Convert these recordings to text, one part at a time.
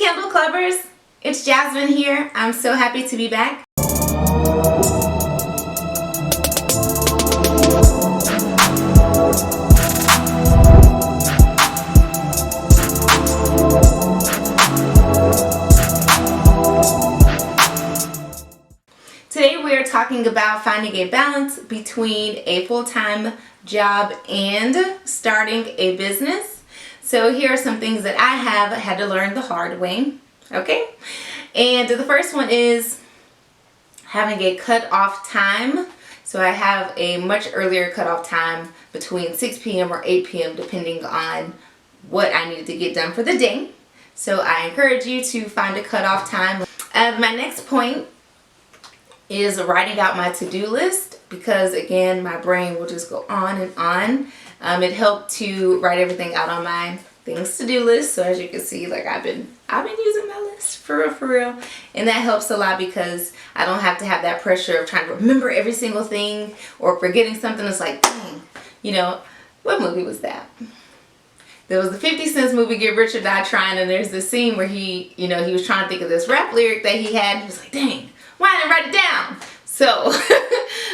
Candle Clubbers, it's Jasmine here. I'm so happy to be back. Today we are talking about finding a balance between a full-time job and starting a business. So here are some things that I have had to learn the hard way, okay? And the first one is having a cut-off time. So I have a much earlier cut-off time between 6 p.m. or 8 p.m. depending on what I need to get done for the day. So I encourage you to find a cut-off time. My next point is writing out my to-do list, because again my brain will just go on and on. It helped to write everything out on my things to-do list. So as you can see, like I've been using my list for real, and that helps a lot because I don't have to have that pressure of trying to remember every single thing or forgetting something. It's like, dang, you know, what movie was that? There was the 50 Cent movie, Get Rich or Die Trying, and there's this scene where he was trying to think of this rap lyric that he had, and he was like, dang, why didn't I write it down? So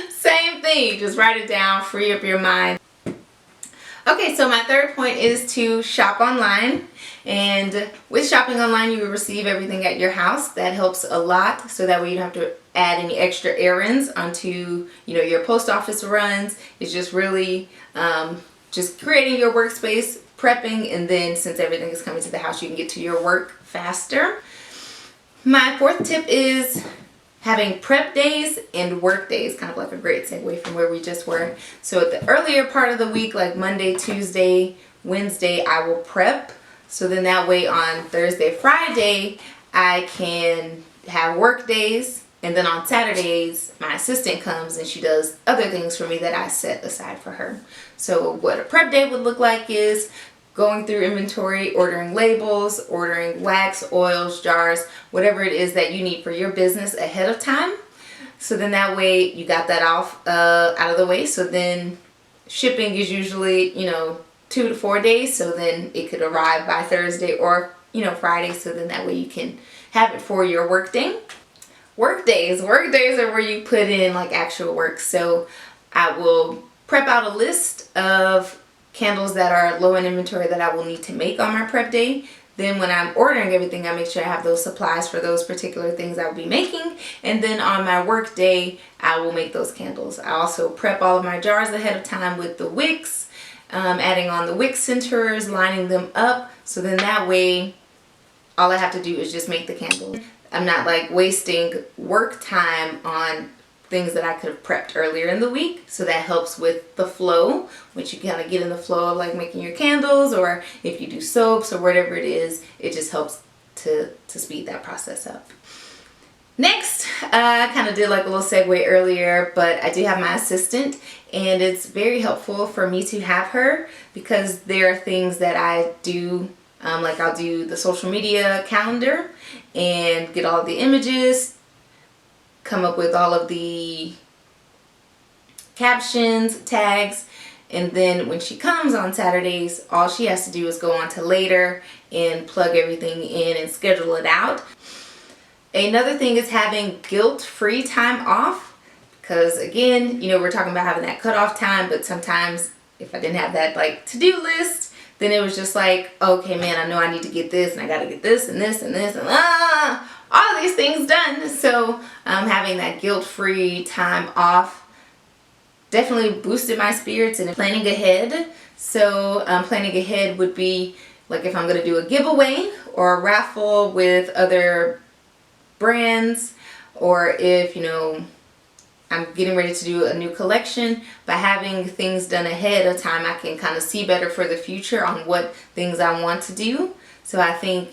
same thing, just write it down, free up your mind. Okay, so my third point is to shop online. And with shopping online, you will receive everything at your house. That helps a lot, so that way you don't have to add any extra errands onto your post office runs. It's just really just creating your workspace, prepping, and then since everything is coming to the house, you can get to your work faster. My fourth tip is having prep days and work days, kind of like a great segue from where we just were. So at the earlier part of the week, like Monday, Tuesday, Wednesday, I will prep. So then that way on Thursday, Friday, I can have work days. And then on Saturdays, my assistant comes and she does other things for me that I set aside for her. So what a prep day would look like is going through inventory, ordering labels, ordering wax, oils, jars, whatever it is that you need for your business ahead of time. So then that way you got that out of the way. So then shipping is usually 2 to 4 days. So then it could arrive by Thursday or Friday. So then that way you can have it for your work day. Work days are where you put in like actual work. So I will prep out a list of candles that are low in inventory that I will need to make on my prep day. Then when I'm ordering everything, I make sure I have those supplies for those particular things I will be making. And then on my work day, I will make those candles. I also prep all of my jars ahead of time with the wicks, adding on the wick centers, lining them up. So then that way, all I have to do is just make the candle. I'm not like wasting work time on things that I could have prepped earlier in the week. So that helps with the flow, which you kind of get in the flow of like making your candles, or if you do soaps or whatever it is, it just helps to speed that process up. Next, I kind of did like a little segue earlier, but I do have my assistant, and it's very helpful for me to have her because there are things that I do, like I'll do the social media calendar and get all the images, come up with all of the captions, tags, and then when she comes on Saturdays, all she has to do is go on to later and plug everything in and schedule it out. Another thing is having guilt-free time off, because again, we're talking about having that cutoff time, but sometimes if I didn't have that like to-do list, then it was just like, okay man, I know I need to get this and I gotta get this and this and this and all of these things done. So having that guilt-free time off definitely boosted my spirits and planning ahead. So planning ahead would be like if I'm going to do a giveaway or a raffle with other brands, or if I'm getting ready to do a new collection. By having things done ahead of time, I can kind of see better for the future on what things I want to do. So I think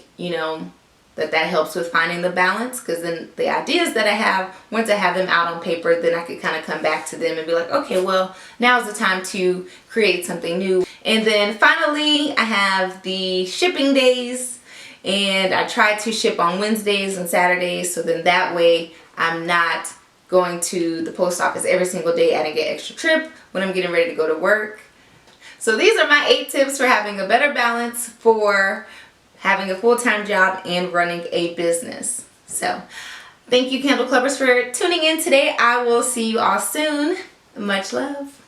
that helps with finding the balance, because then the ideas that I have, once I have them out on paper, then I could kind of come back to them and be like, okay, well, now's the time to create something new. And then finally, I have the shipping days, and I try to ship on Wednesdays and Saturdays, so then that way I'm not going to the post office every single day adding an extra trip when I'm getting ready to go to work. So these are my 8 tips for having a better balance for having a full-time job and running a business. So thank you, Candle Clubbers, for tuning in today. I will see you all soon. Much love.